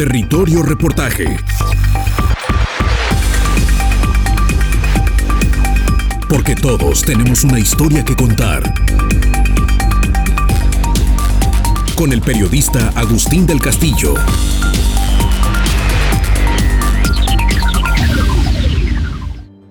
Territorio Reportaje. Porque todos tenemos una historia que contar. Con el periodista Agustín del Castillo.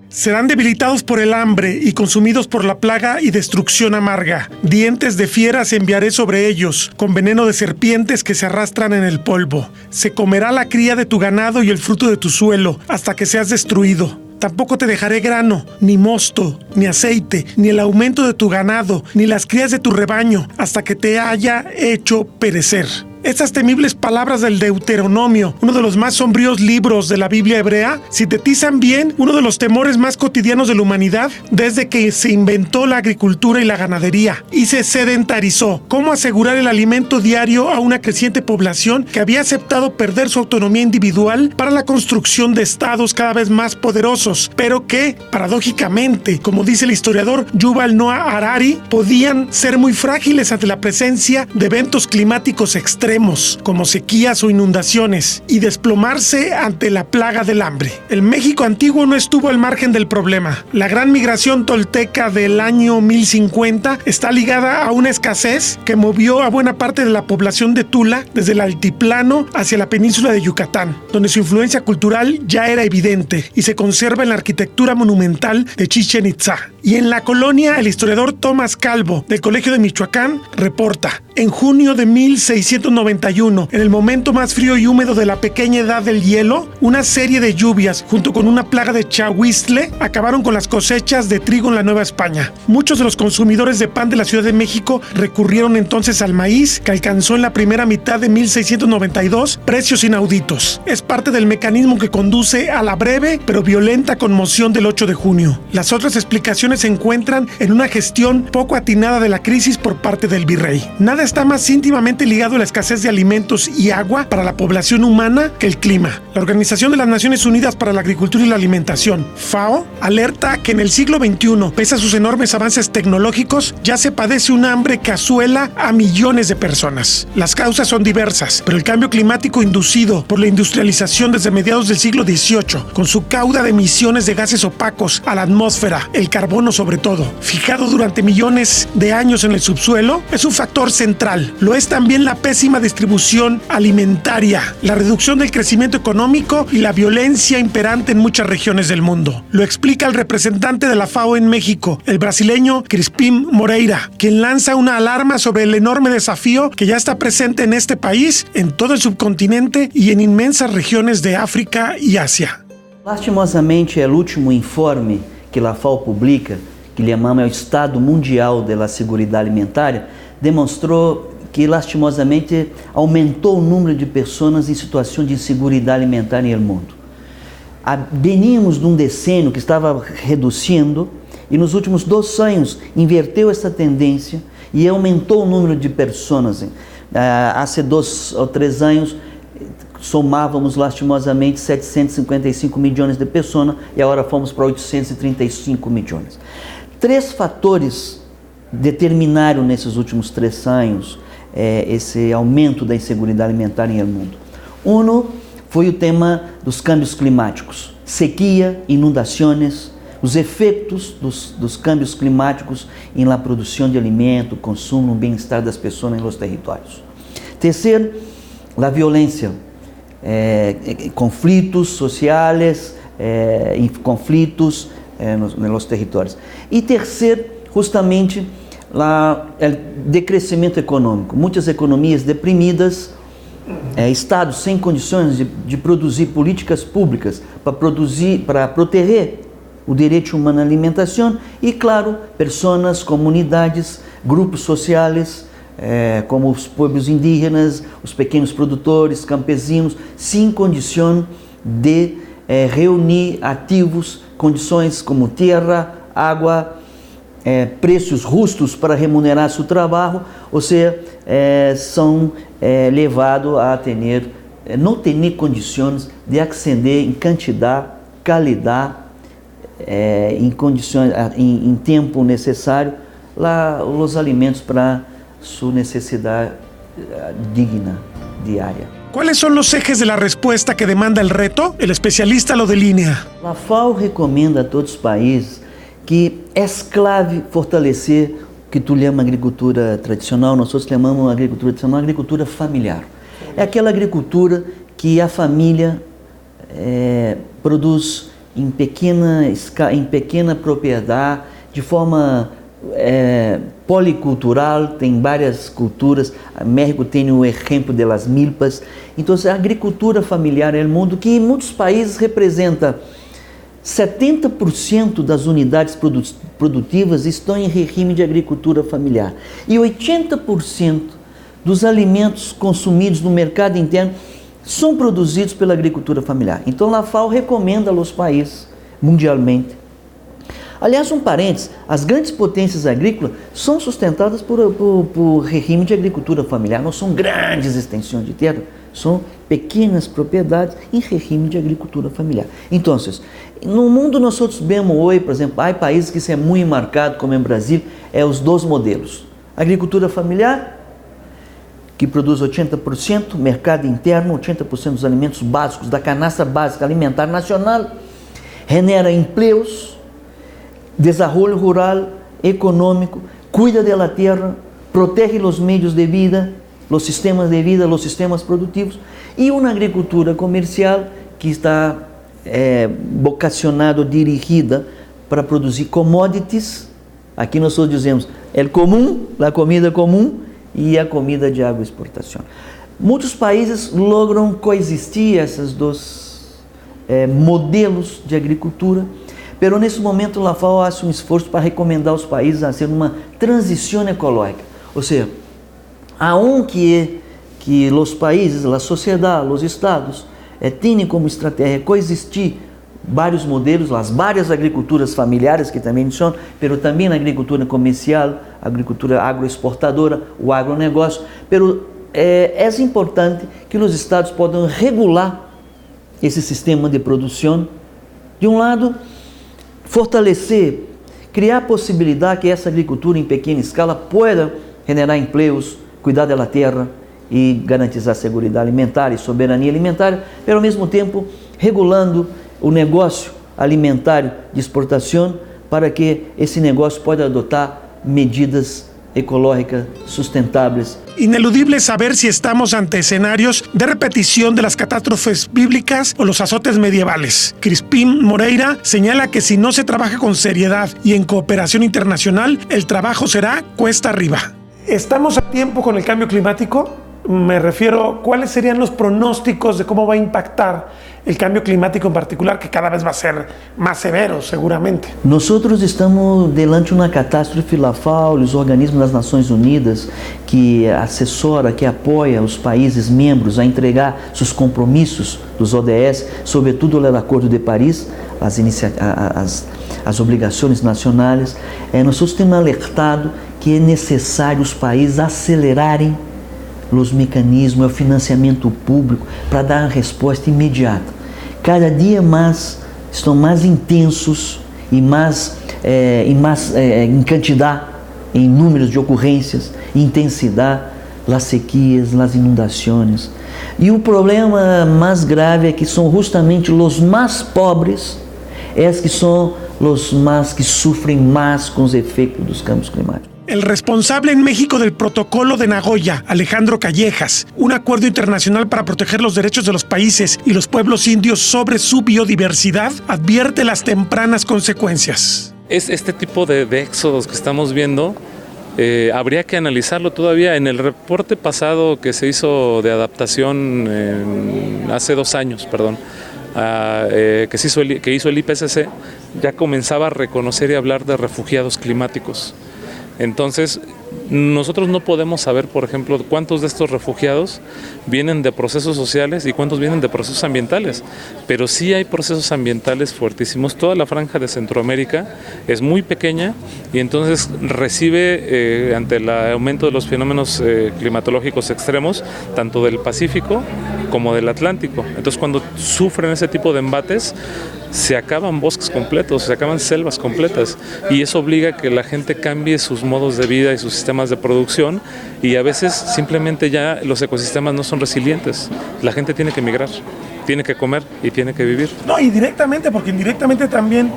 Serán debilitados por el hambre y consumidos por la plaga y destrucción amarga. Dientes de fieras enviaré sobre ellos, con veneno de serpientes que se arrastran en el polvo. Se comerá la cría de tu ganado y el fruto de tu suelo, hasta que seas destruido. Tampoco te dejaré grano, ni mosto, ni aceite, ni el aumento de tu ganado, ni las crías de tu rebaño, hasta que te haya hecho perecer. Estas temibles palabras del Deuteronomio, uno de los más sombríos libros de la Biblia hebrea, sintetizan bien uno de los temores más cotidianos de la humanidad desde que se inventó la agricultura y la ganadería y se sedentarizó. Cómo asegurar el alimento diario a una creciente población que había aceptado perder su autonomía individual para la construcción de estados cada vez más poderosos, pero que, paradójicamente, como dice el historiador Yuval Noah Harari, podían ser muy frágiles ante la presencia de eventos climáticos extremos, como sequías o inundaciones, y desplomarse ante la plaga del hambre. El México antiguo no estuvo al margen del problema. La gran migración tolteca del año 1050 está ligada a una escasez que movió a buena parte de la población de Tula desde el altiplano hacia la península de Yucatán, donde su influencia cultural ya era evidente y se conserva en la arquitectura monumental de Chichén Itzá. Y en la colonia, el historiador Tomás Calvo, del Colegio de Michoacán, reporta: en junio de 1691, en el momento más frío y húmedo de la pequeña edad del hielo, una serie de lluvias, junto con una plaga de chahuiztle, acabaron con las cosechas de trigo en la Nueva España. Muchos de los consumidores de pan de la Ciudad de México recurrieron entonces al maíz, que alcanzó en la primera mitad de 1692 precios inauditos. Es parte del mecanismo que conduce a la breve pero violenta conmoción del 8 de junio. Las otras explicaciones se encuentran en una gestión poco atinada de la crisis por parte del virrey. Nada está más íntimamente ligado a la escasez de alimentos y agua para la población humana que el clima. La Organización de las Naciones Unidas para la Agricultura y la Alimentación, FAO, alerta que en el siglo XXI, pese a sus enormes avances tecnológicos, ya se padece un hambre que asuela a millones de personas. Las causas son diversas, pero el cambio climático inducido por la industrialización desde mediados del siglo XVIII, con su cauda de emisiones de gases opacos a la atmósfera, el carbono sobre todo, fijado durante millones de años en el subsuelo, es un factor central. Lo es también la pésima distribución alimentaria, la reducción del crecimiento económico y la violencia imperante en muchas regiones del mundo. Lo explica el representante de la FAO en México, el brasileño Crispín Moreira, quien lanza una alarma sobre el enorme desafío que ya está presente en este país, en todo el subcontinente y en inmensas regiones de África y Asia. Lastimosamente, el último informe que a FAO publica, que lhe chamamos o Estado Mundial da Seguridade Alimentar, demonstrou que lastimosamente aumentou o número de pessoas em situação de insegurança alimentar no mundo. Veníamos de um decênio que estava reduzindo e nos últimos 2 anos inverteu essa tendência e aumentou o número de pessoas. Há 2 ou 3 anos somávamos lastimosamente 755 milhões de pessoas e agora fomos para 835 milhões. 3 fatores determinaram nesses últimos 3 anos esse aumento da insegurança alimentar no mundo. Um foi o tema dos câmbios climáticos, sequia, inundações, os efeitos dos câmbios climáticos na produção de alimento, consumo, bem-estar das pessoas nos territórios. Terceiro, a violência. Conflitos sociais, conflitos nos territórios. E terceiro, justamente, o decrescimento econômico. Muitas economias deprimidas, estados sem condições de produzir políticas públicas para proteger o direito humano à alimentação e, claro, pessoas, comunidades, grupos sociais, como os povos indígenas, os pequenos produtores, campesinos, sem condição de reunir ativos, condições como terra, água, preços justos para remunerar seu trabalho, ou seja, são levados a não ter condições de ascender em quantidade, qualidade, em condições, em tempo necessário, os alimentos para sua necessidade digna diária. ¿Cuáles son los ejes de la respuesta que demanda el reto? El especialista lo delinea. A FAO recomenda a todos os países que é clave fortalecer o que tu chama agricultura tradicional, nós chamamos agricultura tradicional, agricultura familiar. É aquela agricultura que a família produz em pequena propriedade, de forma policultural, tem várias culturas. México tem o exemplo das milpas. Então, a agricultura familiar é o mundo que em muitos países representa 70% das unidades produtivas estão em regime de agricultura familiar e 80% dos alimentos consumidos no mercado interno são produzidos pela agricultura familiar. Então, a FAO recomenda aos países mundialmente. Aliás, parênteses, as grandes potências agrícolas são sustentadas por regime de agricultura familiar. Não são grandes extensões de terra, são pequenas propriedades em regime de agricultura familiar. Então, no mundo nós vemos hoje, por exemplo, há países que isso é muito marcado, como em Brasil, os dois modelos. Agricultura familiar, que produz 80%, mercado interno, 80% dos alimentos básicos, da canasta básica alimentar nacional, genera empregos, desenvolvimento rural, econômico, cuida da terra, protege os meios de vida, os sistemas de vida, os sistemas produtivos, e uma agricultura comercial que está vocacionada, dirigida para produzir commodities. Aqui nós dizemos o comum, a comida comum e a comida de agroexportação. Muitos países logram coexistir esses dois modelos de agricultura, pero nesse momento a FAO faz um esforço para recomendar aos países a ser uma transição ecológica, ou seja, aunque que os países, a sociedade, os estados têm como estratégia coexistir vários modelos, as várias agriculturas familiares que também são, pero também a agricultura comercial, a agricultura agroexportadora, o agronegócio, pero é importante que os estados possam regular esse sistema de produção, de um lado, fortalecer, criar possibilidade que essa agricultura em pequena escala possa generar empregos, cuidar da terra e garantizar segurança alimentar e soberania alimentar, mas ao mesmo tempo regulando o negócio alimentar de exportação para que esse negócio possa adotar medidas ecológicas sustentáveis. Ineludible saber si estamos ante escenarios de repetición de las catástrofes bíblicas o los azotes medievales. Crispín Moreira señala que si no se trabaja con seriedad y en cooperación internacional, el trabajo será cuesta arriba. ¿Estamos a tiempo con el cambio climático? Me refiero, ¿cuáles serían los pronósticos de cómo va a impactar el cambio climático en particular, que cada vez va a ser más severo, seguramente? Nosotros estamos delante de uma catástrofe. La FAO, os organismos das Nações Unidas, que assessora, que apoia os países membros a entregar seus compromissos dos ODS, sobretudo o Acordo de Paris, as obrigações nacionais, nós temos alertado que é necessário os países acelerarem os mecanismos, o financiamento público para dar uma resposta imediata. Cada dia mais estão mais intensos e mais em quantidade, em números de ocorrências, intensidade, as sequias, as inundações. E o problema mais grave é que são justamente os mais pobres, que são os mais que sofrem mais com os efeitos dos cambios climáticos. El responsable en México del protocolo de Nagoya, Alejandro Callejas, un acuerdo internacional para proteger los derechos de los países y los pueblos indios sobre su biodiversidad, advierte las tempranas consecuencias. Es este tipo de éxodos que estamos viendo, habría que analizarlo todavía. En el reporte pasado que se hizo de adaptación hace 2 años, que hizo el IPCC, ya comenzaba a reconocer y hablar de refugiados climáticos. Entonces, nosotros no podemos saber, por ejemplo, cuántos de estos refugiados vienen de procesos sociales y cuántos vienen de procesos ambientales, pero sí hay procesos ambientales fuertísimos. Toda la franja de Centroamérica es muy pequeña y entonces recibe, ante el aumento de los fenómenos climatológicos extremos, tanto del Pacífico como del Atlántico. Entonces, cuando sufren ese tipo de embates, se acaban bosques completos, se acaban selvas completas, y eso obliga a que la gente cambie sus modos de vida y sus sistemas de producción, y a veces simplemente ya los ecosistemas no son resilientes. La gente tiene que migrar, tiene que comer y tiene que vivir. No, y directamente, porque indirectamente también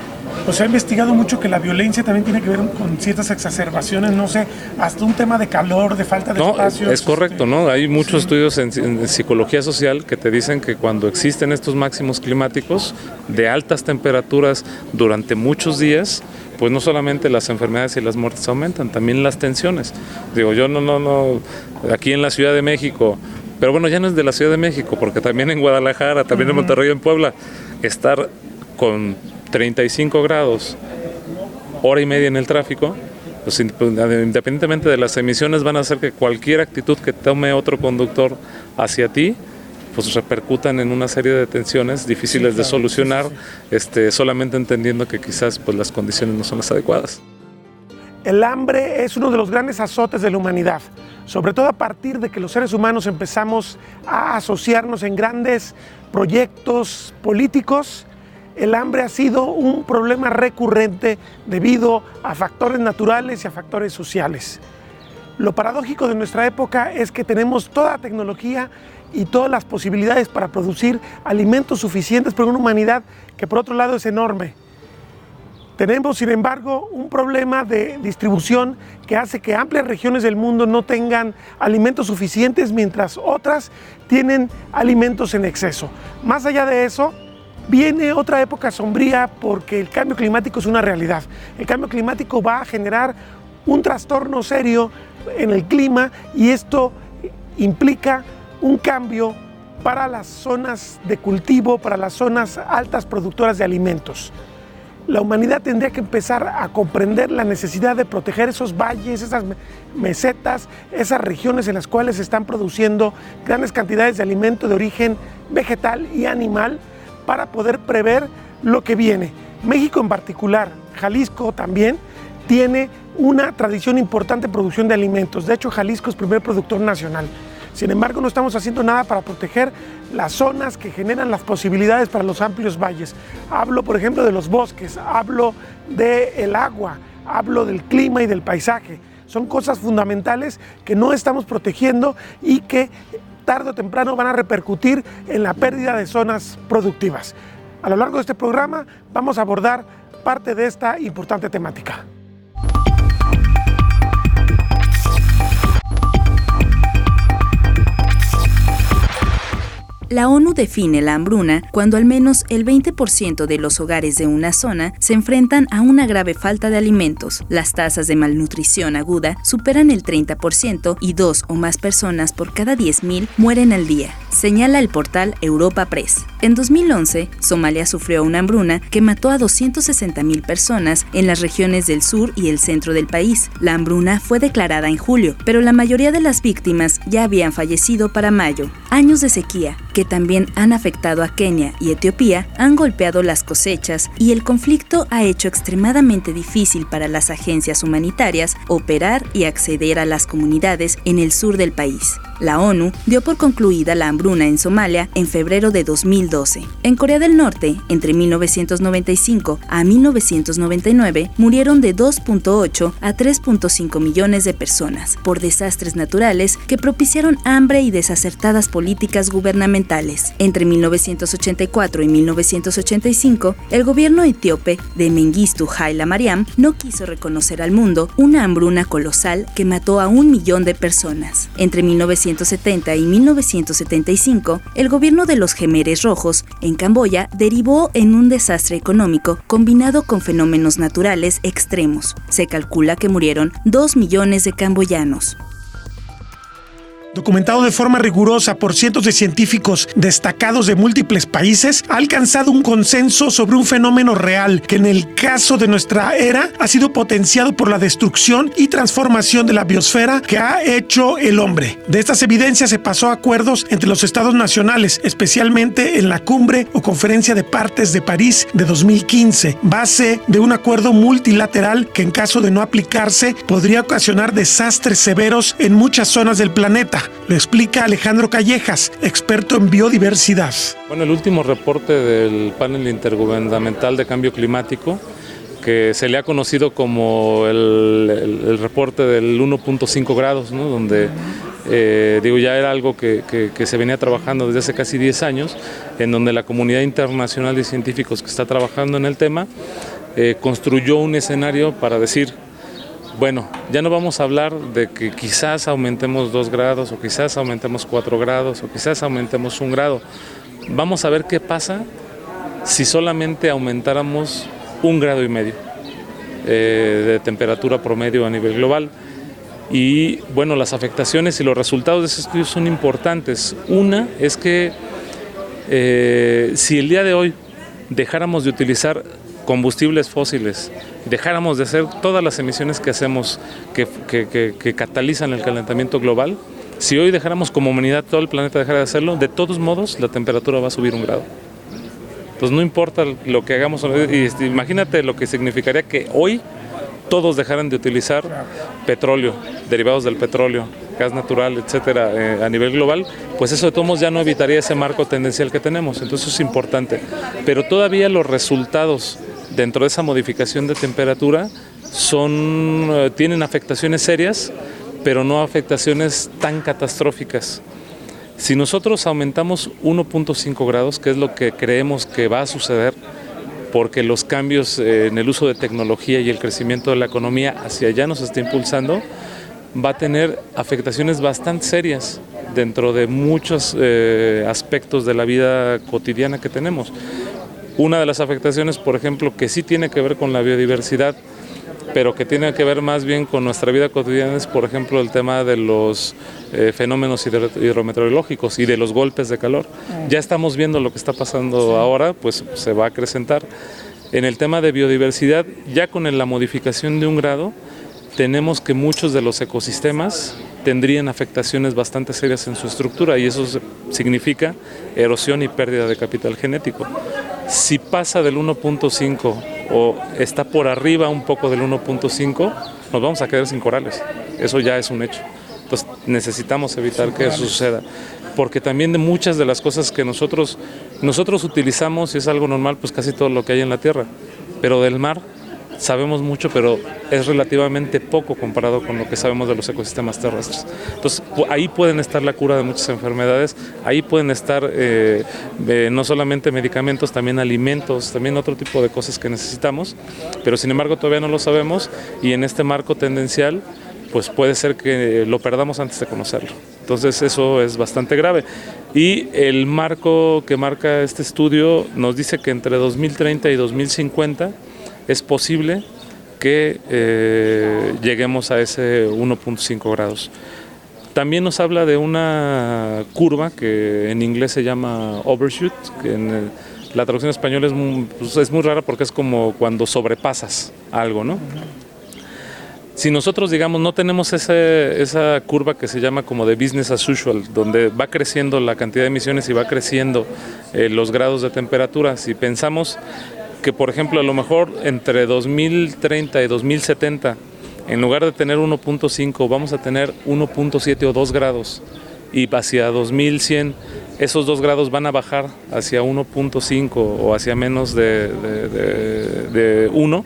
pues se ha investigado mucho que la violencia también tiene que ver con ciertas exacerbaciones, no sé, hasta un tema de calor, de falta de espacio. Es correcto, ¿no? Hay muchos estudios en psicología social que te dicen que cuando existen estos máximos climáticos de altas temperaturas durante muchos días, pues no solamente las enfermedades y las muertes aumentan, también las tensiones. Digo, yo no, aquí en la Ciudad de México, pero bueno, ya no es de la Ciudad de México, porque también en Guadalajara, también en Monterrey, en Puebla, estar con 35 grados, hora y media en el tráfico, pues independientemente de las emisiones, van a hacer que cualquier actitud que tome otro conductor hacia ti, pues repercutan en una serie de tensiones difíciles de solucionar, solamente entendiendo que quizás pues las condiciones no son las adecuadas. El hambre es uno de los grandes azotes de la humanidad, sobre todo a partir de que los seres humanos empezamos a asociarnos en grandes proyectos políticos. El hambre ha sido un problema recurrente debido a factores naturales y a factores sociales. Lo paradójico de nuestra época es que tenemos toda la tecnología y todas las posibilidades para producir alimentos suficientes para una humanidad que por otro lado es enorme. Tenemos, sin embargo, un problema de distribución que hace que amplias regiones del mundo no tengan alimentos suficientes, mientras otras tienen alimentos en exceso. Más allá de eso, viene otra época sombría porque el cambio climático es una realidad. El cambio climático va a generar un trastorno serio en el clima y esto implica un cambio para las zonas de cultivo, para las zonas altas productoras de alimentos. La humanidad tendría que empezar a comprender la necesidad de proteger esos valles, esas mesetas, esas regiones en las cuales se están produciendo grandes cantidades de alimento de origen vegetal y animal para poder prever lo que viene. México en particular, Jalisco también, tiene una tradición importante en producción de alimentos. De hecho, Jalisco es primer productor nacional. Sin embargo, no estamos haciendo nada para proteger las zonas que generan las posibilidades para los amplios valles. Hablo, por ejemplo, de los bosques, hablo del agua, hablo del clima y del paisaje. Son cosas fundamentales que no estamos protegiendo y que tarde o temprano van a repercutir en la pérdida de zonas productivas. A lo largo de este programa vamos a abordar parte de esta importante temática. La ONU define la hambruna cuando al menos el 20% de los hogares de una zona se enfrentan a una grave falta de alimentos. Las tasas de malnutrición aguda superan el 30% y 2 o más personas por cada 10.000 mueren al día, señala el portal Europa Press. En 2011, Somalia sufrió una hambruna que mató a 260.000 personas en las regiones del sur y el centro del país. La hambruna fue declarada en julio, pero la mayoría de las víctimas ya habían fallecido para mayo. Años de sequía, que también han afectado a Kenia y Etiopía, han golpeado las cosechas y el conflicto ha hecho extremadamente difícil para las agencias humanitarias operar y acceder a las comunidades en el sur del país. La ONU dio por concluida la hambruna en Somalia en febrero de 2012. En Corea del Norte, entre 1995 a 1999, murieron de 2.8 a 3.5 millones de personas por desastres naturales que propiciaron hambre y desacertadas políticas gubernamentales. Entre 1984 y 1985, el gobierno etíope de Mengistu Haile Mariam no quiso reconocer al mundo una hambruna colosal que mató a 1 millón de personas. Entre 1970 y 1975, el gobierno de los Jemeres Rojos en Camboya derivó en un desastre económico combinado con fenómenos naturales extremos. Se calcula que murieron 2 millones de camboyanos. Documentado de forma rigurosa por cientos de científicos destacados de múltiples países, ha alcanzado un consenso sobre un fenómeno real que en el caso de nuestra era ha sido potenciado por la destrucción y transformación de la biosfera que ha hecho el hombre. De estas evidencias se pasó a acuerdos entre los estados nacionales, especialmente en la Cumbre o Conferencia de Partes de París de 2015, base de un acuerdo multilateral que en caso de no aplicarse podría ocasionar desastres severos en muchas zonas del planeta. planeta. Lo explica Alejandro Callejas, experto en biodiversidad. Bueno, el último reporte del panel intergubernamental de cambio climático, que se le ha conocido como el reporte del 1.5 grados, ¿no? Donde ya era algo que se venía trabajando desde hace casi 10 años, en donde la comunidad internacional de científicos que está trabajando en el tema construyó un escenario para decir, bueno, ya no vamos a hablar de que quizás aumentemos 2 grados, o quizás aumentemos 4 grados, o quizás aumentemos 1 grado. Vamos a ver qué pasa si solamente aumentáramos 1,5 grados de temperatura promedio a nivel global. Y bueno, las afectaciones y los resultados de ese estudio son importantes. Una es que si el día de hoy dejáramos de utilizar combustibles fósiles, dejáramos de hacer todas las emisiones que hacemos que catalizan el calentamiento global, si hoy dejáramos como humanidad, todo el planeta dejara de hacerlo, de todos modos la temperatura va a subir 1 grado. Pues no importa lo que hagamos, imagínate lo que significaría que hoy todos dejaran de utilizar petróleo, derivados del petróleo, gas natural, etcétera, a nivel global, pues eso de todos modos ya no evitaría ese marco tendencial que tenemos, entonces eso es importante. Pero todavía los resultados dentro de esa modificación de temperatura tienen afectaciones serias, pero no afectaciones tan catastróficas. Si nosotros aumentamos 1.5 grados, que es lo que creemos que va a suceder, porque los cambios en el uso de tecnología y el crecimiento de la economía hacia allá nos está impulsando, va a tener afectaciones bastante serias dentro de muchos aspectos de la vida cotidiana que tenemos. Una de las afectaciones, por ejemplo, que sí tiene que ver con la biodiversidad, pero que tiene que ver más bien con nuestra vida cotidiana, es por ejemplo el tema de los fenómenos hidrometeorológicos y de los golpes de calor. Ya estamos viendo lo que está pasando ahora, pues se va a acrecentar. En el tema de biodiversidad, ya con la modificación de 1 grado, tenemos que muchos de los ecosistemas tendrían afectaciones bastante serias en su estructura y eso significa erosión y pérdida de capital genético. Si pasa del 1.5 o está por arriba un poco del 1.5, nos vamos a quedar sin corales. Eso ya es un hecho. Entonces necesitamos evitar que eso suceda. Porque también de muchas de las cosas que nosotros utilizamos, y es algo normal, pues casi todo lo que hay en la tierra. Pero del mar sabemos mucho, pero es relativamente poco comparado con lo que sabemos de los ecosistemas terrestres. Entonces, ahí pueden estar la cura de muchas enfermedades, ahí pueden estar no solamente medicamentos, también alimentos, también otro tipo de cosas que necesitamos, pero sin embargo todavía no lo sabemos y en este marco tendencial, pues puede ser que lo perdamos antes de conocerlo. Entonces eso es bastante grave. Y el marco que marca este estudio nos dice que entre 2030 y 2050 es posible que lleguemos a ese 1.5 grados. También nos habla de una curva que en inglés se llama overshoot, que en la traducción en español es muy rara porque es como cuando sobrepasas algo, ¿no? Si nosotros, digamos, no tenemos esa curva que se llama como de business as usual, donde va creciendo la cantidad de emisiones y va creciendo los grados de temperatura, si pensamos que, por ejemplo, a lo mejor entre 2030 y 2070, en lugar de tener 1.5, vamos a tener 1.7 o 2 grados, y hacia 2100 esos 2 grados van a bajar hacia 1.5 o hacia menos de 1,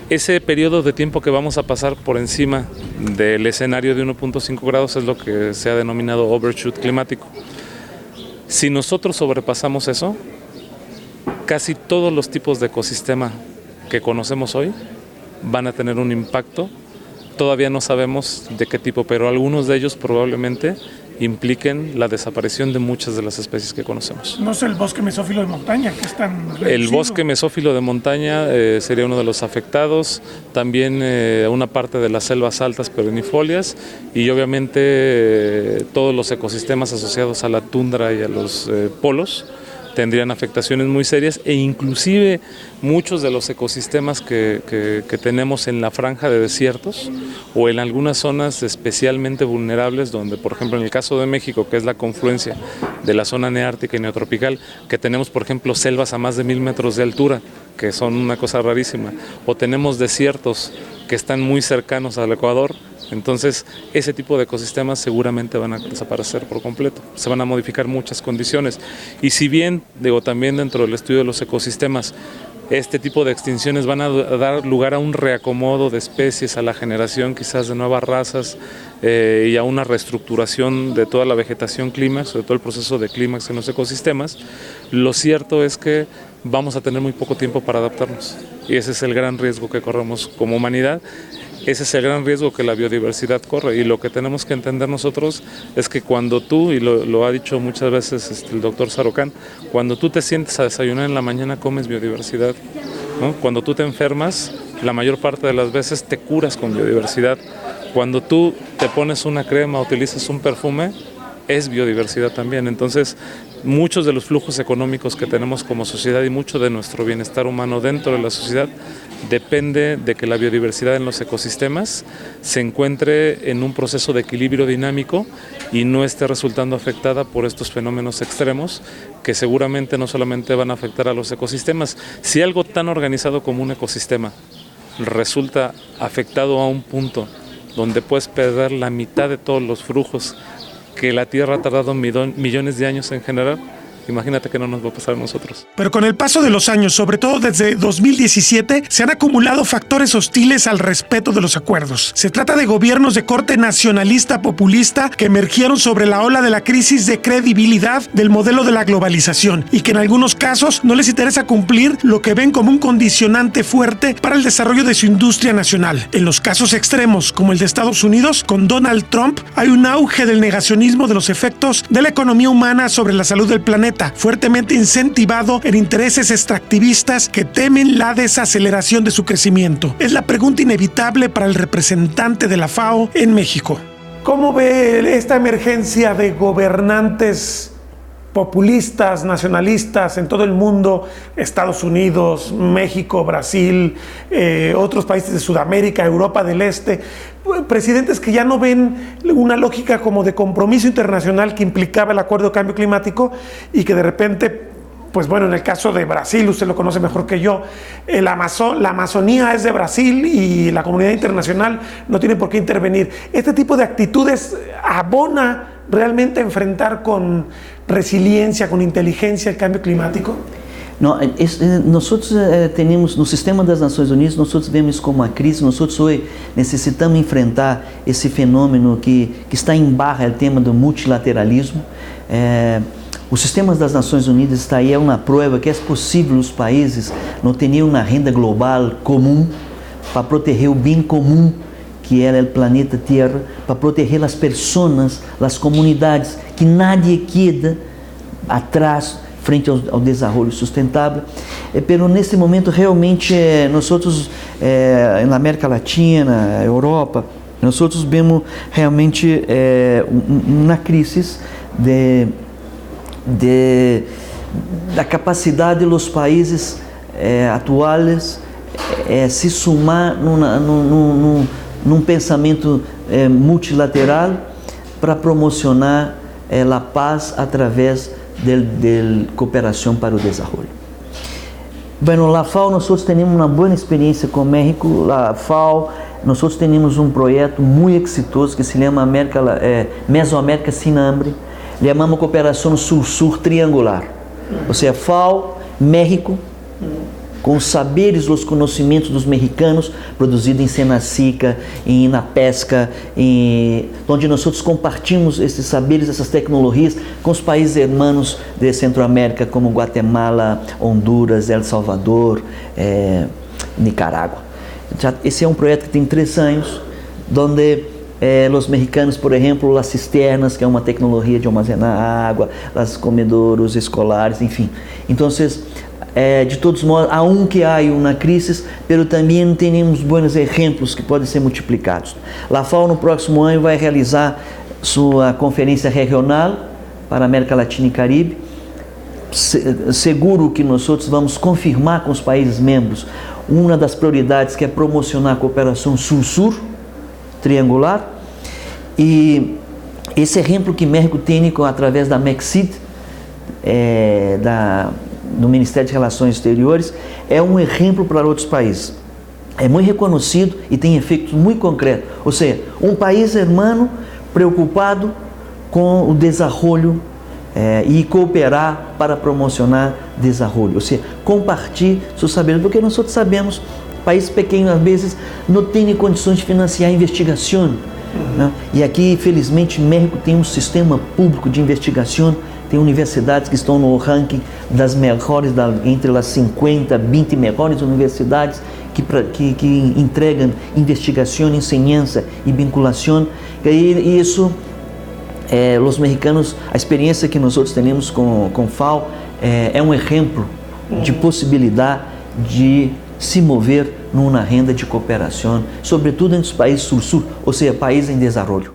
ese periodo de tiempo que vamos a pasar por encima del escenario de 1.5 grados es lo que se ha denominado overshoot climático. Si nosotros sobrepasamos eso, casi todos los tipos de ecosistema que conocemos hoy van a tener un impacto. Todavía no sabemos de qué tipo, pero algunos de ellos probablemente impliquen la desaparición de muchas de las especies que conocemos. No es el bosque mesófilo de montaña que es tan reducido. El bosque mesófilo de montaña sería uno de los afectados, también una parte de las selvas altas perennifolias y obviamente todos los ecosistemas asociados a la tundra y a los polos tendrían afectaciones muy serias e inclusive muchos de los ecosistemas que tenemos en la franja de desiertos o en algunas zonas especialmente vulnerables donde, por ejemplo, en el caso de México, que es la confluencia de la zona neártica y neotropical, que tenemos, por ejemplo, selvas a más de 1000 metros de altura, que son una cosa rarísima, o tenemos desiertos que están muy cercanos al Ecuador, Entonces, ese tipo de ecosistemas seguramente van a desaparecer por completo, se van a modificar muchas condiciones. Y si bien, también dentro del estudio de los ecosistemas, este tipo de extinciones van a dar lugar a un reacomodo de especies, a la generación quizás de nuevas razas y a una reestructuración de toda la vegetación clímax, de todo el proceso de clímax en los ecosistemas, lo cierto es que vamos a tener muy poco tiempo para adaptarnos. Y ese es el gran riesgo que corremos como humanidad. Ese es el gran riesgo que la biodiversidad corre, y lo que tenemos que entender nosotros es que cuando tú, y lo ha dicho muchas veces el doctor Sarokhan, cuando tú te sientes a desayunar en la mañana comes biodiversidad, ¿no? Cuando tú te enfermas, la mayor parte de las veces te curas con biodiversidad. Cuando tú te pones una crema, utilizas un perfume, es biodiversidad también. Entonces, muchos de los flujos económicos que tenemos como sociedad y mucho de nuestro bienestar humano dentro de la sociedad depende de que la biodiversidad en los ecosistemas se encuentre en un proceso de equilibrio dinámico y no esté resultando afectada por estos fenómenos extremos que seguramente no solamente van a afectar a los ecosistemas. Si algo tan organizado como un ecosistema resulta afectado a un punto donde puedes perder la mitad de todos los flujos que la Tierra ha tardado millones de años en generar, imagínate que no nos va a pasar a nosotros. Pero con el paso de los años, sobre todo desde 2017, se han acumulado factores hostiles al respeto de los acuerdos. Se trata de gobiernos de corte nacionalista populista que emergieron sobre la ola de la crisis de credibilidad del modelo de la globalización y que en algunos casos no les interesa cumplir lo que ven como un condicionante fuerte para el desarrollo de su industria nacional. En los casos extremos, como el de Estados Unidos, con Donald Trump, hay un auge del negacionismo de los efectos de la economía humana sobre la salud del planeta, fuertemente incentivado en intereses extractivistas que temen la desaceleración de su crecimiento. Es la pregunta inevitable para el representante de la FAO en México. ¿Cómo ve esta emergencia de gobernantes populistas, nacionalistas en todo el mundo, Estados Unidos, México, Brasil, otros países de Sudamérica, Europa del Este, presidentes que ya no ven una lógica como de compromiso internacional que implicaba el Acuerdo de Cambio Climático y que de repente, pues bueno, en el caso de Brasil, usted lo conoce mejor que yo, la Amazonía es de Brasil y la comunidad internacional no tiene por qué intervenir. Este tipo de actitudes abona realmente a enfrentar con resiliencia, con inteligencia el cambio climático? Não, nós temos no sistema das Nações Unidas, nós vemos como uma crise, nós hoje necessitamos enfrentar esse fenômeno que está em barra, o tema do multilateralismo. O sistema das Nações Unidas está aí, é uma prova que é possível os países não terem uma renda global comum para proteger o bem comum que é o planeta Terra, para proteger as pessoas, as comunidades, que nadie queda atrás frente ao desenvolvimento sustentável. Pero nesse momento realmente nós na América Latina, Europa, nós vemos realmente uma crise da capacidade dos países atuais se sumar num pensamento multilateral para promocionar a paz através de cooperação para o desenvolvimento. Bueno, la FAO nós temos uma boa experiência com México. La FAO nós temos um projeto muito exitoso que se chama Mesoamérica Sin Hambre. Le chamamos cooperação Sul-Sur triangular. Ou seja, FAO, México, com os saberes, os conhecimentos dos mexicanos, produzido em Senacica, na pesca, onde nós compartilhamos esses saberes, essas tecnologias com os países hermanos de Centroamérica, como Guatemala, Honduras, El Salvador, Nicarágua. Esse é um projeto que tem 3 anos, onde os mexicanos, por exemplo, as cisternas, que é uma tecnologia de armazenar água, os comedouros escolares, enfim. Então, de todos modos, aunque há uma crise, mas também temos bons exemplos que podem ser multiplicados. A FAO no próximo ano vai realizar sua conferência regional para a América Latina e Caribe. Seguro que nós vamos confirmar com os países membros uma das prioridades, que é promocionar a cooperação Sul-Sur triangular. E esse exemplo que México tem através da MEXID, do Ministério de Relações Exteriores, é um exemplo para outros países. é muito reconhecido e tem efeitos muito concretos. Ou seja, país hermano preocupado com o desenvolvimento e cooperar para promocionar desenvolvimento. Ou seja, compartilhar seus saberes, porque nós outros sabemos, países pequenos às vezes não têm condições de financiar a investigação. Né? E aqui, felizmente, México tem um sistema público de investigação, tem universidades que estão no ranking das melhores, entre as 50, 20 melhores universidades que entregam investigação, enseñança e vinculação. E isso, os mexicanos, a experiência que nós outros temos com FAO é um exemplo de possibilidade de se mover numa renda de cooperação, sobretudo entre os países sul-sul, ou seja, países em desenvolvimento.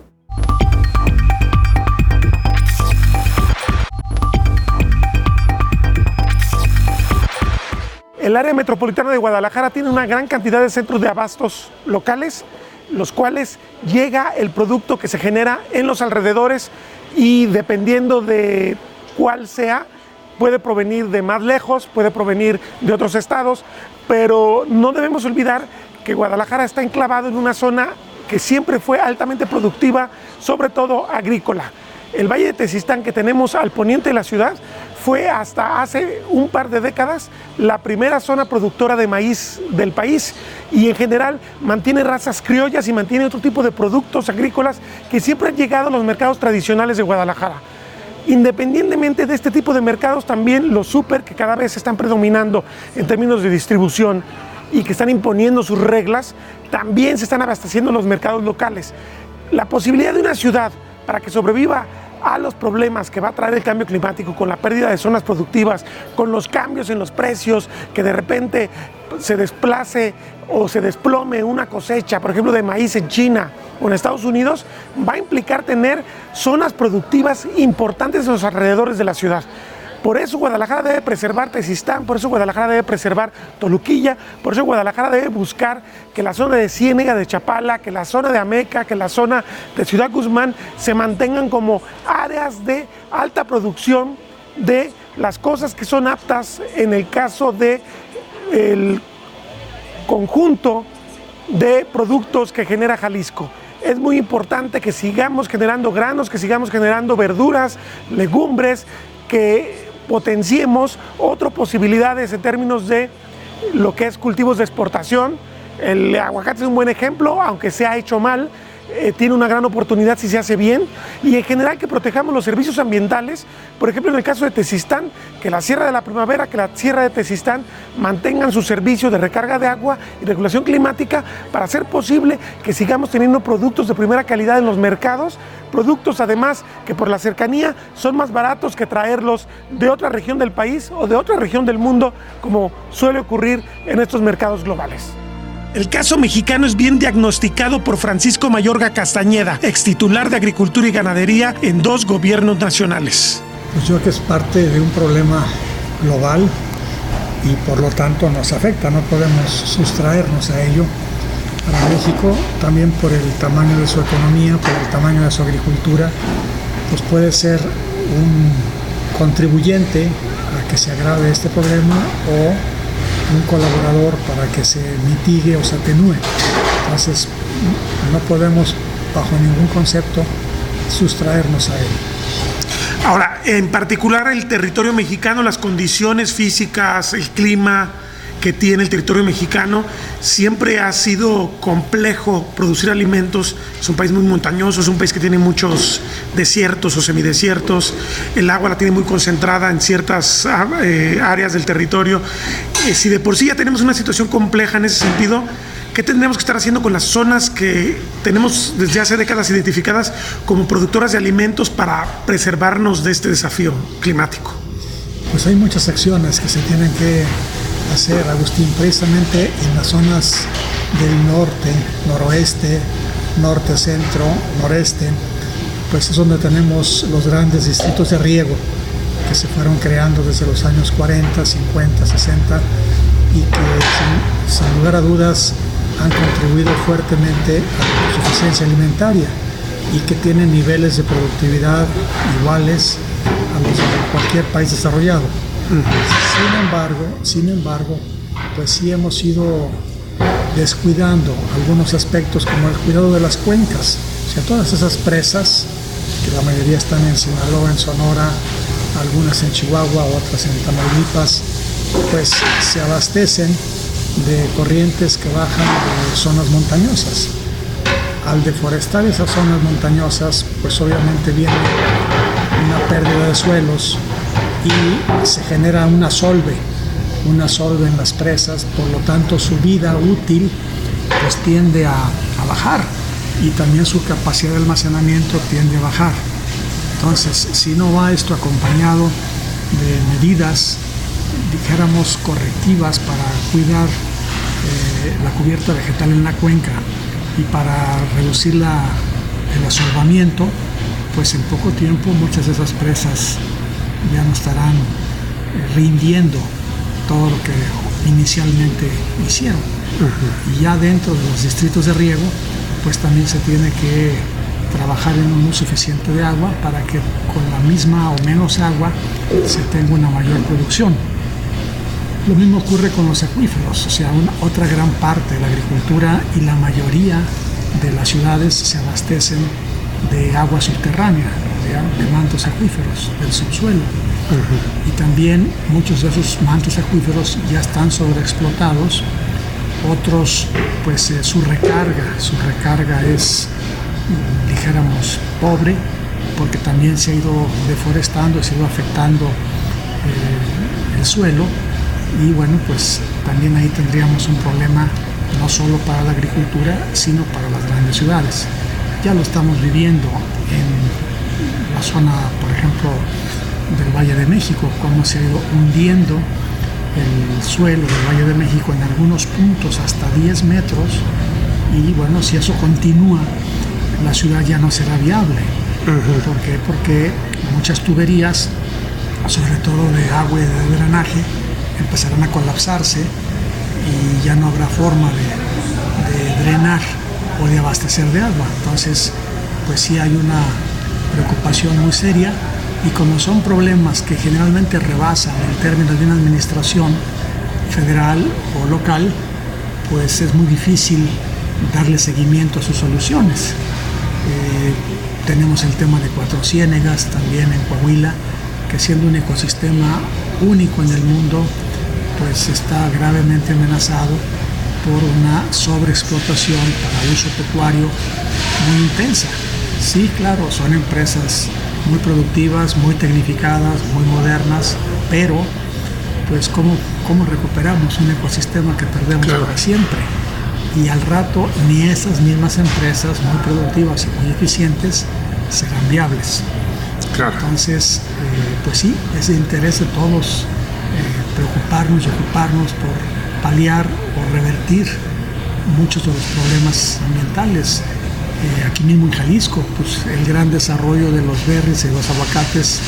El área metropolitana de Guadalajara tiene una gran cantidad de centros de abastos locales, los cuales llega el producto que se genera en los alrededores y dependiendo de cuál sea, puede provenir de más lejos, puede provenir de otros estados, pero no debemos olvidar que Guadalajara está enclavado en una zona que siempre fue altamente productiva, sobre todo agrícola. El Valle de Tezistán que tenemos al poniente de la ciudad fue hasta hace un par de décadas la primera zona productora de maíz del país y en general mantiene razas criollas y mantiene otro tipo de productos agrícolas que siempre han llegado a los mercados tradicionales de Guadalajara. Independientemente de este tipo de mercados, también los súper que cada vez están predominando en términos de distribución y que están imponiendo sus reglas, también se están abasteciendo los mercados locales. La posibilidad de una ciudad para que sobreviva a los problemas que va a traer el cambio climático, con la pérdida de zonas productivas, con los cambios en los precios, que de repente se desplace o se desplome una cosecha, por ejemplo, de maíz en China o en Estados Unidos, va a implicar tener zonas productivas importantes en los alrededores de la ciudad. Por eso Guadalajara debe preservar Tezistán, por eso Guadalajara debe preservar Toluquilla, por eso Guadalajara debe buscar que la zona de Ciénega, de Chapala, que la zona de Ameca, que la zona de Ciudad Guzmán se mantengan como áreas de alta producción de las cosas que son aptas en el caso de el conjunto de productos que genera Jalisco. Es muy importante que sigamos generando granos, que sigamos generando verduras, legumbres, que potenciemos otras posibilidades en términos de lo que es cultivos de exportación. El aguacate es un buen ejemplo, aunque se ha hecho mal, tiene una gran oportunidad si se hace bien, y en general que protejamos los servicios ambientales, por ejemplo en el caso de Tezistán, que la Sierra de la Primavera, que la Sierra de Tezistán mantengan su servicio de recarga de agua y regulación climática para hacer posible que sigamos teniendo productos de primera calidad en los mercados, productos además que por la cercanía son más baratos que traerlos de otra región del país o de otra región del mundo, como suele ocurrir en estos mercados globales. El caso mexicano es bien diagnosticado por Francisco Mayorga Castañeda, ex titular de Agricultura y Ganadería en 2 gobiernos nacionales. Pues yo creo que es parte de un problema global y por lo tanto nos afecta, no podemos sustraernos a ello. Para México, también por el tamaño de su economía, por el tamaño de su agricultura, pues puede ser un contribuyente a que se agrave este problema o un colaborador para que se mitigue o se atenúe. Entonces, no podemos, bajo ningún concepto, sustraernos a él. Ahora, en particular el territorio mexicano, las condiciones físicas, el clima que tiene el territorio mexicano, siempre ha sido complejo producir alimentos. Es un país muy montañoso, es un país que tiene muchos desiertos o semidesiertos, el agua la tiene muy concentrada en ciertas áreas del territorio. Si de por sí ya tenemos una situación compleja en ese sentido, ¿qué tendremos que estar haciendo con las zonas que tenemos desde hace décadas identificadas como productoras de alimentos para preservarnos de este desafío climático? Pues hay muchas acciones que se tienen que hacer, Agustín, precisamente en las zonas del norte, noroeste, norte, centro, noreste, pues es donde tenemos los grandes distritos de riego que se fueron creando desde los años 40, 50, 60 y que sin lugar a dudas han contribuido fuertemente a la suficiencia alimentaria y que tienen niveles de productividad iguales a los de cualquier país desarrollado. Sin embargo, pues sí hemos sido descuidando algunos aspectos como el cuidado de las cuencas. O sea, todas esas presas, que la mayoría están en Sinaloa, en Sonora, algunas en Chihuahua, otras en Tamaulipas, pues se abastecen de corrientes que bajan de zonas montañosas. Al deforestar esas zonas montañosas, pues obviamente viene una pérdida de suelos y se genera una solve en las presas, por lo tanto su vida útil pues tiende a bajar y también su capacidad de almacenamiento tiende a bajar. Entonces, si no va esto acompañado de medidas, dijéramos, correctivas para cuidar la cubierta vegetal en la cuenca y para reducir el asolvamiento, pues en poco tiempo muchas de esas presas ya no estarán rindiendo todo lo que inicialmente hicieron. Y ya dentro de los distritos de riego, pues también se tiene que trabajar en un uso eficiente de agua para que con la misma o menos agua se tenga una mayor producción. Lo mismo ocurre con los acuíferos, o sea, otra gran parte de la agricultura y la mayoría de las ciudades se abastecen de agua subterránea, de mantos acuíferos, del subsuelo. Y también muchos de esos mantos acuíferos ya están sobreexplotados. Otros, pues su recarga es, dijéramos, pobre, porque también se ha ido deforestando, se ha ido afectando el suelo. Y bueno, pues también ahí tendríamos un problema no solo para la agricultura, sino para las grandes ciudades. Ya lo estamos viviendo en la zona, por ejemplo, del Valle de México, cómo se ha ido hundiendo el suelo del Valle de México en algunos puntos hasta 10 metros. Y bueno, si eso continúa, la ciudad ya no será viable. ¿Por qué? Porque muchas tuberías, sobre todo de agua y de drenaje, empezarán a colapsarse y ya no habrá forma de drenar o de abastecer de agua. Entonces, pues sí hay una preocupación muy seria, y como son problemas que generalmente rebasan en términos de una administración federal o local, pues es muy difícil darle seguimiento a sus soluciones. Tenemos el tema de Cuatro Ciénegas también en Coahuila, que siendo un ecosistema único en el mundo, pues está gravemente amenazado por una sobreexplotación para uso pecuario muy intensa. Sí, claro, son empresas muy productivas, muy tecnificadas, muy modernas, pero pues ¿cómo recuperamos un ecosistema que perdemos para siempre? Y al rato ni esas mismas empresas muy productivas y muy eficientes serán viables. Entonces, pues sí, es de interés de todos preocuparnos y ocuparnos por paliar o revertir muchos de los problemas ambientales. Aquí mismo en Jalisco, pues el gran desarrollo de los berries y los aguacates,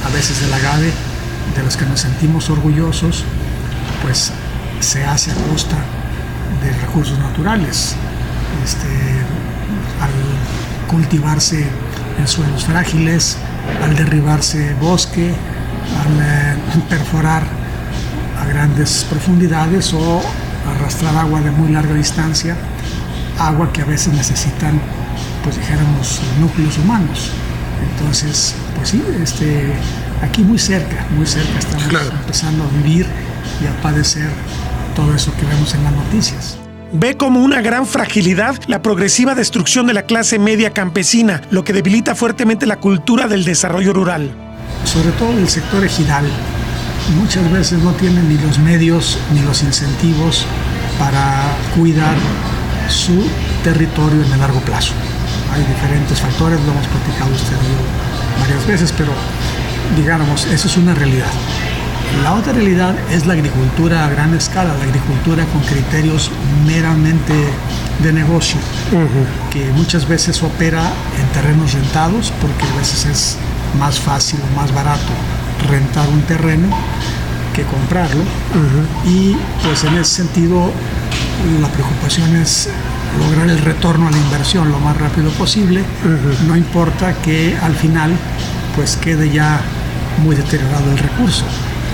a veces del agave, de los que nos sentimos orgullosos, pues se hace a costa de recursos naturales, al cultivarse en suelos frágiles, al derribarse bosque, al perforar a grandes profundidades o arrastrar agua de muy larga distancia, agua que a veces necesitan, pues dijéramos, núcleos humanos. Entonces, pues sí, aquí muy cerca estamos empezando a vivir y a padecer todo eso que vemos en las noticias. Ve como una gran fragilidad la progresiva destrucción de la clase media campesina, lo que debilita fuertemente la cultura del desarrollo rural. Sobre todo el sector ejidal, muchas veces no tienen ni los medios ni los incentivos para cuidar su territorio en el largo plazo. Hay diferentes factores, lo hemos platicado usted y yo varias veces, pero digamos, eso es una realidad. La otra realidad es la agricultura a gran escala, la agricultura con criterios meramente de negocio, que muchas veces opera en terrenos rentados, porque a veces es más fácil o más barato rentar un terreno que comprarlo. Y pues en ese sentido la preocupación es lograr el retorno a la inversión lo más rápido posible. No importa que al final pues quede ya muy deteriorado el recurso,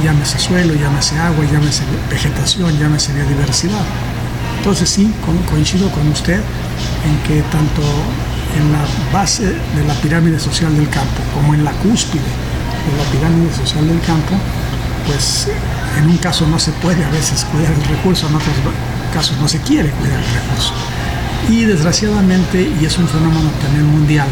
llámese suelo, llámese agua, llámese vegetación, llámese biodiversidad. Entonces sí, coincido con usted en que tanto en la base de la pirámide social del campo como en la cúspide de la pirámide social del campo, pues en un caso no se puede a veces cuidar el recurso, en otros casos no se quiere cuidar el recurso. Y desgraciadamente, y es un fenómeno también mundial,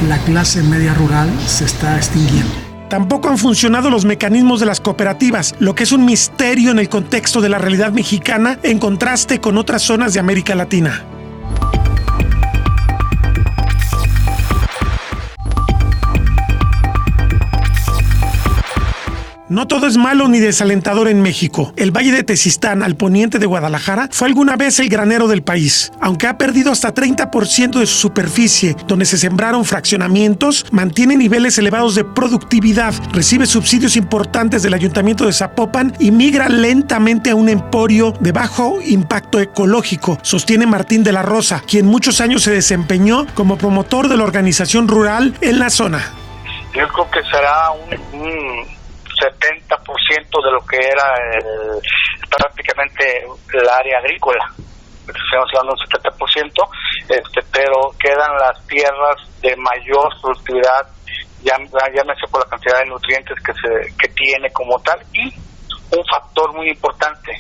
la clase media rural se está extinguiendo. Tampoco han funcionado los mecanismos de las cooperativas, lo que es un misterio en el contexto de la realidad mexicana en contraste con otras zonas de América Latina. No todo es malo ni desalentador en México. El Valle de Tezistán, al poniente de Guadalajara, fue alguna vez el granero del país. Aunque ha perdido hasta 30% de su superficie, donde se sembraron fraccionamientos, mantiene niveles elevados de productividad, recibe subsidios importantes del Ayuntamiento de Zapopan y migra lentamente a un emporio de bajo impacto ecológico, sostiene Martín de la Rosa, quien muchos años se desempeñó como promotor de la organización rural en la zona. Yo creo que será un 70% de lo que era prácticamente el área agrícola. Estamos hablando de un 70%, pero quedan las tierras de mayor productividad, llámese por la cantidad de nutrientes que tiene como tal, y un factor muy importante,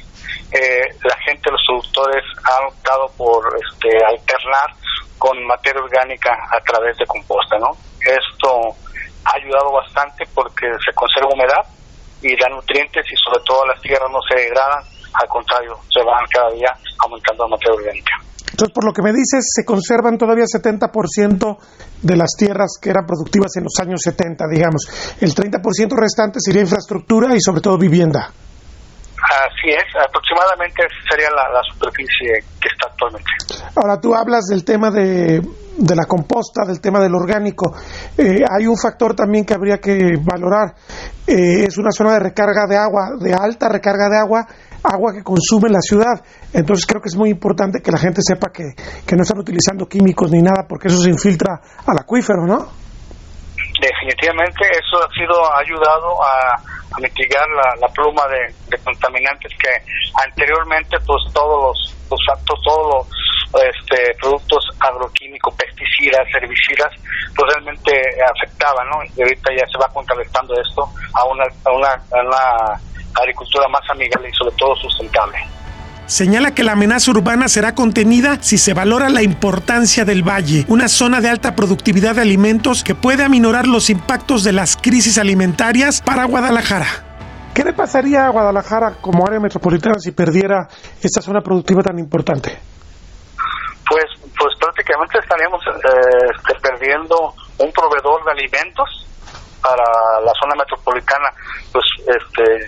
la gente, los productores han optado por alternar con materia orgánica a través de composta, ¿no? Esto ha ayudado bastante porque se conserva humedad y da nutrientes y sobre todo las tierras no se degradan, al contrario, se van cada día aumentando la materia orgánica. Entonces, por lo que me dices, se conservan todavía 70% de las tierras que eran productivas en los años 70, digamos. El 30% restante sería infraestructura y sobre todo vivienda. Así es, aproximadamente sería la superficie que está actualmente. Ahora, tú hablas del tema de la composta, del tema del orgánico. Hay un factor también que habría que valorar. Es una zona de recarga de agua, de alta recarga de agua que consume la ciudad. Entonces creo que es muy importante que la gente sepa que no están utilizando químicos ni nada, porque eso se infiltra al acuífero, ¿no? Definitivamente eso ha ayudado a mitigar la pluma de contaminantes que anteriormente pues todos los productos agroquímicos, pesticidas, herbicidas, pues realmente afectaban, ¿no? Y ahorita ya se va contrarrestando esto a una agricultura más amigable y sobre todo sustentable. Señala que la amenaza urbana será contenida si se valora la importancia del valle, una zona de alta productividad de alimentos que puede aminorar los impactos de las crisis alimentarias para Guadalajara. ¿Qué le pasaría a Guadalajara como área metropolitana si perdiera esta zona productiva tan importante? Pues prácticamente estaríamos perdiendo un proveedor de alimentos para la zona metropolitana, pues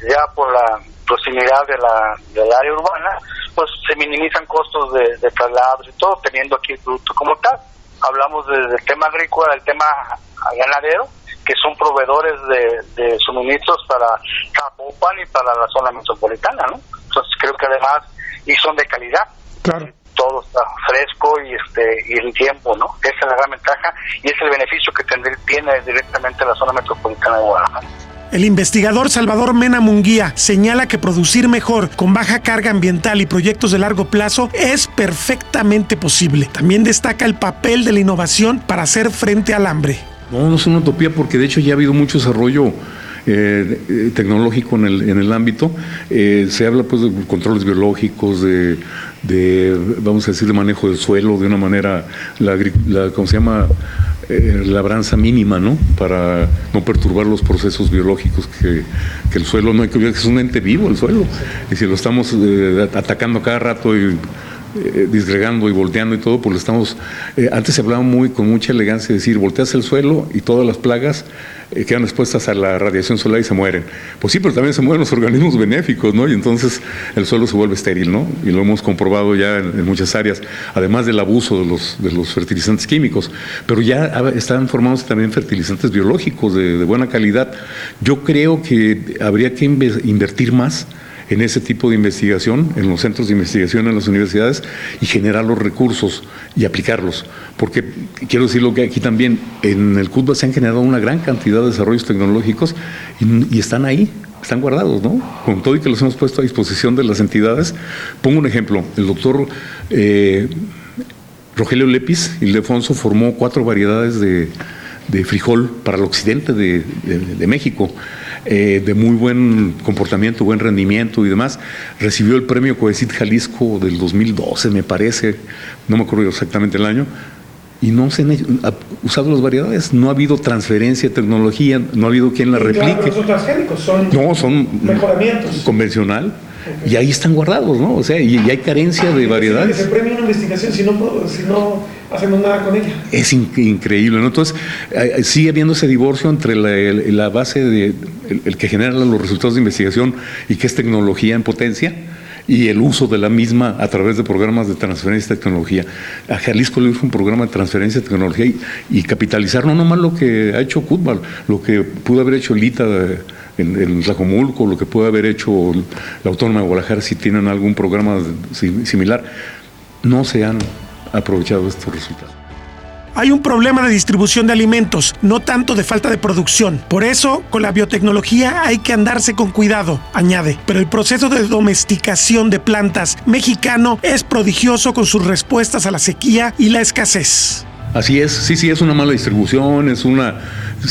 ya por la proximidad del área urbana, pues se minimizan costos de traslados y todo, teniendo aquí el producto como tal. Hablamos del tema agrícola, del tema ganadero, que son proveedores de suministros para Zapopan y para la zona metropolitana, ¿no? Entonces creo que además, y son de calidad. Claro. Todo está fresco y en tiempo, ¿no? Esa es la gran ventaja y es el beneficio que tiene directamente la zona metropolitana de Guadalajara. El investigador Salvador Mena Munguía señala que producir mejor, con baja carga ambiental y proyectos de largo plazo es perfectamente posible. También destaca el papel de la innovación para hacer frente al hambre. No es una utopía porque de hecho ya ha habido mucho desarrollo tecnológico en el ámbito. Se habla pues de controles biológicos, vamos a decir, de manejo del suelo de una manera, ¿cómo se llama? Labranza mínima, ¿no? Para no perturbar los procesos biológicos que el suelo, no hay que olvidar que es un ente vivo el suelo, y si lo estamos atacando cada rato y disgregando y volteando y todo, pues lo estamos, antes se hablaba con mucha elegancia de decir, volteas el suelo y todas las plagas quedan expuestas a la radiación solar y se mueren. Pues sí, pero también se mueren los organismos benéficos, ¿no? Y entonces el suelo se vuelve estéril, ¿no? Y lo hemos comprobado ya en muchas áreas, además del abuso de los fertilizantes químicos. Pero ya están formándose también fertilizantes biológicos de buena calidad. Yo creo que habría que invertir más en ese tipo de investigación, en los centros de investigación, en las universidades, y generar los recursos y aplicarlos. Porque quiero decirlo que aquí también, en el CUTBA se han generado una gran cantidad de desarrollos tecnológicos y están ahí. están guardados, ¿no? Con todo y que los hemos puesto a disposición de las entidades. Pongo un ejemplo, el doctor Rogelio Lepis Ildefonso formó 4 variedades de frijol para el occidente de México, de muy buen comportamiento, buen rendimiento y demás. Recibió el premio Coecit Jalisco del 2012, me parece, no me acuerdo exactamente el año, y no se han usado las variedades, no ha habido transferencia de tecnología, no ha habido quien la replique. Claro, son transgénicos, son mejoramientos. Convencional. Okay. Y ahí están guardados, ¿no? O sea, y hay carencia de variedades. Se premia una investigación si no hacemos nada con ella. Es increíble, ¿no? Entonces, sigue habiendo ese divorcio entre la base de el que genera los resultados de investigación y que es tecnología en potencia, y el uso de la misma a través de programas de transferencia de tecnología. A Jalisco le hizo un programa de transferencia de tecnología y capitalizar no nomás lo que ha hecho Cutbal, lo que pudo haber hecho el ITA en Tlajomulco, lo que puede haber hecho la Autónoma de Guadalajara si tienen algún programa similar. No se han aprovechado estos resultados. Hay un problema de distribución de alimentos, no tanto de falta de producción. Por eso, con la biotecnología hay que andarse con cuidado, añade. Pero el proceso de domesticación de plantas mexicano es prodigioso con sus respuestas a la sequía y la escasez. Así es, sí, es una mala distribución, es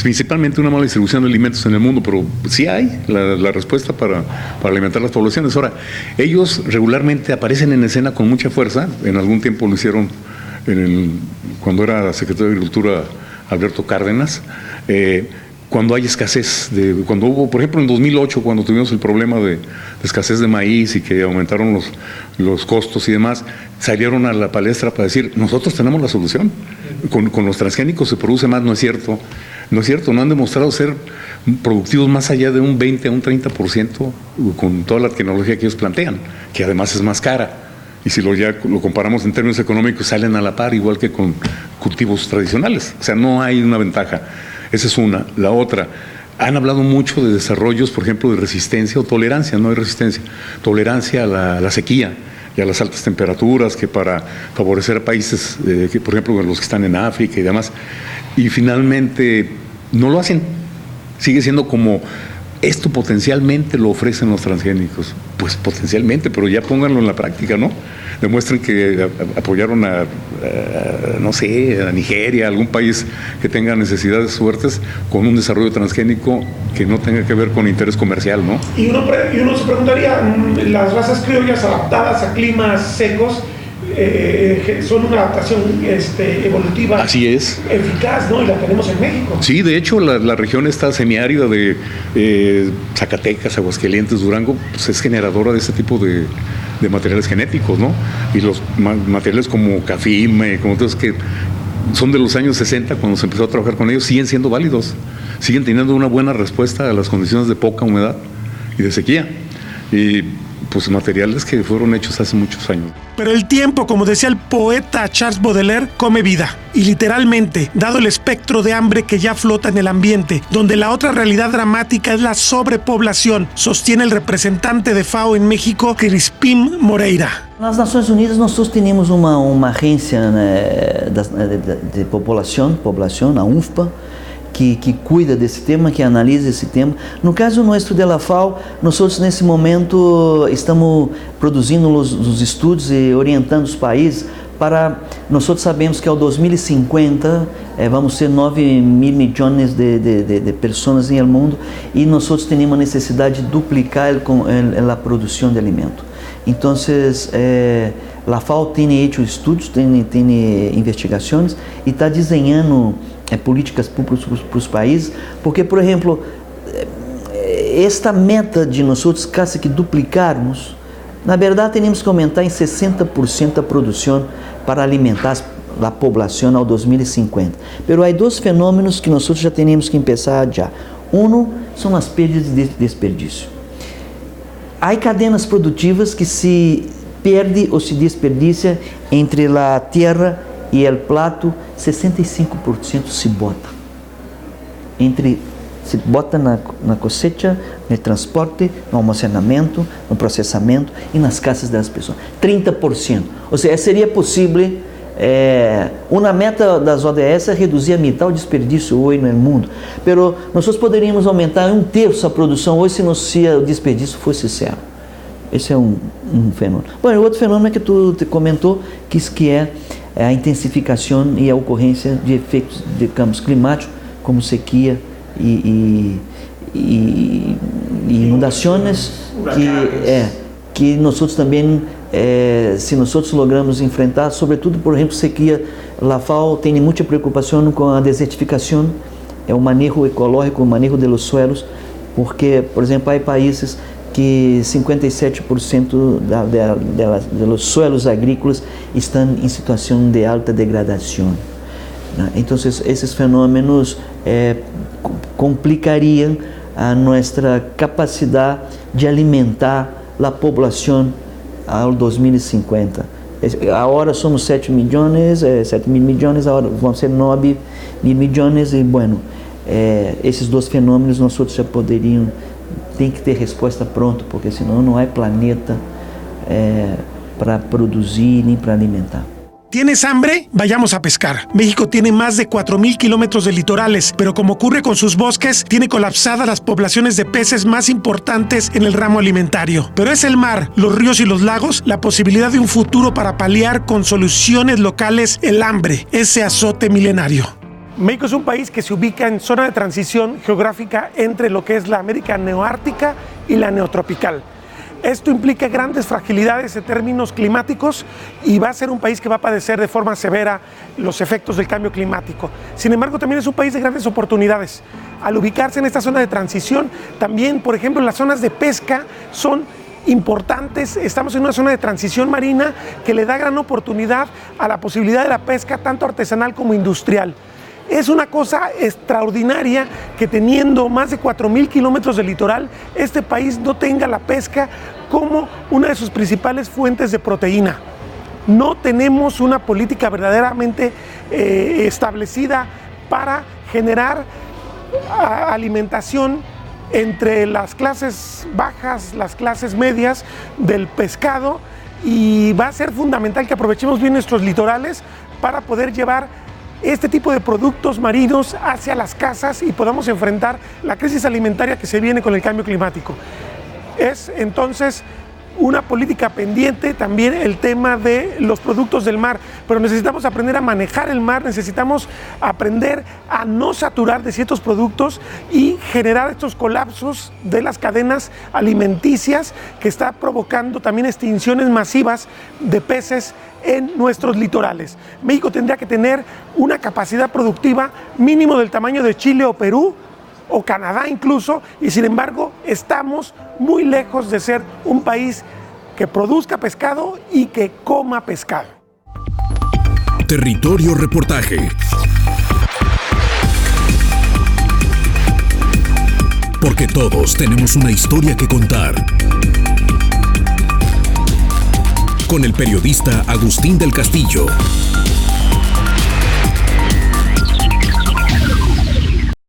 principalmente una mala distribución de alimentos en el mundo, pero sí hay la respuesta para alimentar las poblaciones. Ahora, ellos regularmente aparecen en escena con mucha fuerza, en algún tiempo lo hicieron cuando era secretario de Agricultura Alberto Cárdenas, cuando hay escasez, cuando hubo, por ejemplo, en 2008, cuando tuvimos el problema de escasez de maíz y que aumentaron los costos y demás, salieron a la palestra para decir, nosotros tenemos la solución, con los transgénicos se produce más. No es cierto, no han demostrado ser productivos más allá de un 20 a un 30% con toda la tecnología que ellos plantean, que además es más cara. Y si lo comparamos en términos económicos, salen a la par, igual que con cultivos tradicionales. O sea, no hay una ventaja. Esa es una. La otra, han hablado mucho de desarrollos, por ejemplo, de resistencia o tolerancia, no hay resistencia, tolerancia a la sequía y a las altas temperaturas, que para favorecer a países, que, por ejemplo, los que están en África y demás. Y finalmente no lo hacen. Sigue siendo como... Esto potencialmente lo ofrecen los transgénicos. Pues potencialmente, pero ya pónganlo en la práctica, ¿no? Demuestren que apoyaron a Nigeria, algún país que tenga necesidades fuertes, con un desarrollo transgénico que no tenga que ver con interés comercial, ¿no? Y uno se preguntaría, las razas criollas adaptadas a climas secos, son una adaptación evolutiva. Así es. Eficaz, ¿no? Y la tenemos en México. Sí, de hecho, la región esta semiárida de Zacatecas, Aguascalientes, Durango, pues es generadora de ese tipo de materiales genéticos, ¿no? Y los materiales como cafime, como otros que son de los años 60, cuando se empezó a trabajar con ellos, siguen siendo válidos, siguen teniendo una buena respuesta a las condiciones de poca humedad y de sequía. Y pues materiales que fueron hechos hace muchos años. Pero el tiempo, como decía el poeta Charles Baudelaire, come vida. Y literalmente, dado el espectro de hambre que ya flota en el ambiente, donde la otra realidad dramática es la sobrepoblación, sostiene el representante de FAO en México, Crispín Moreira. Nas Nações Unidas nós temos uma agência de população, a UNFPA, que cuida desse tema, que analisa esse tema. No caso nosso da FAO, nós nesse momento estamos produzindo os estudos e orientando os países para... Nós sabemos que ao 2050 vamos ter 9 mil milhões de pessoas no mundo e nós temos a necessidade de duplicar a produção de alimento. Então, a FAO tem hecho estudos, tem investigações e está desenhando políticas públicas para os países, porque, por exemplo, esta meta de nós quase que duplicarmos, na verdade, temos que aumentar em 60% a produção para alimentar a população ao 2050. Mas há 2 fenômenos que nós já temos que começar já. Um são as perdas de desperdício. Há cadenas produtivas que se perde ou se desperdiça entre a terra e o plato, 65% se bota. Se bota na cosecha, no transporte, no almacenamento, no processamento e nas casas das pessoas. 30%. Ou seja, seria possível Uma meta das ODS é reduzir a metade o desperdício hoje no mundo, pero nós poderíamos aumentar 1/3 a produção hoje se o desperdício fosse zero. Esse é um fenômeno. Bom, o outro fenômeno é que tu te comentou, que é a intensificação e a ocorrência de efeitos de câmbios climáticos, como sequia e inundações, que nós também, se nós logramos enfrentar, sobretudo, por exemplo, sequia, a FAO tem muita preocupação com a desertificação, o manejo ecológico, o manejo dos suelos, porque, por exemplo, há países que 57% dos suelos agrícolas estão em situação de alta degradação. Então, esses fenômenos complicariam a nossa capacidade de alimentar a população ao 2050. Agora somos 7 mil milhões, agora vão ser 9 mil milhões e, bueno, esses dois fenômenos nós já poderiam, tem que ter resposta pronta, porque senão não há planeta para produzir nem para alimentar. ¿Tienes hambre? Vayamos a pescar. México tiene más de 4,000 kilómetros de litorales, pero como ocurre con sus bosques, tiene colapsadas las poblaciones de peces más importantes en el ramo alimentario. Pero es el mar, los ríos y los lagos la posibilidad de un futuro para paliar con soluciones locales el hambre, ese azote milenario. México es un país que se ubica en zona de transición geográfica entre lo que es la América neoártica y la neotropical. Esto implica grandes fragilidades en términos climáticos y va a ser un país que va a padecer de forma severa los efectos del cambio climático. Sin embargo, también es un país de grandes oportunidades. Al ubicarse en esta zona de transición, también, por ejemplo, las zonas de pesca son importantes. Estamos en una zona de transición marina que le da gran oportunidad a la posibilidad de la pesca, tanto artesanal como industrial. Es una cosa extraordinaria que teniendo más de 4,000 kilómetros de litoral, este país no tenga la pesca como una de sus principales fuentes de proteína. No tenemos una política verdaderamente establecida para generar alimentación entre las clases bajas, las clases medias del pescado, y va a ser fundamental que aprovechemos bien nuestros litorales para poder llevar este tipo de productos marinos hacia las casas y podamos enfrentar la crisis alimentaria que se viene con el cambio climático. Es entonces una política pendiente también el tema de los productos del mar, pero necesitamos aprender a manejar el mar, necesitamos aprender a no saturar de ciertos productos y generar estos colapsos de las cadenas alimenticias que está provocando también extinciones masivas de peces en nuestros litorales. México tendría que tener una capacidad productiva mínimo del tamaño de Chile o Perú, o Canadá incluso, y sin embargo estamos muy lejos de ser un país que produzca pescado y que coma pescado. Territorio Reportaje. Porque todos tenemos una historia que contar. Con el periodista Agustín del Castillo.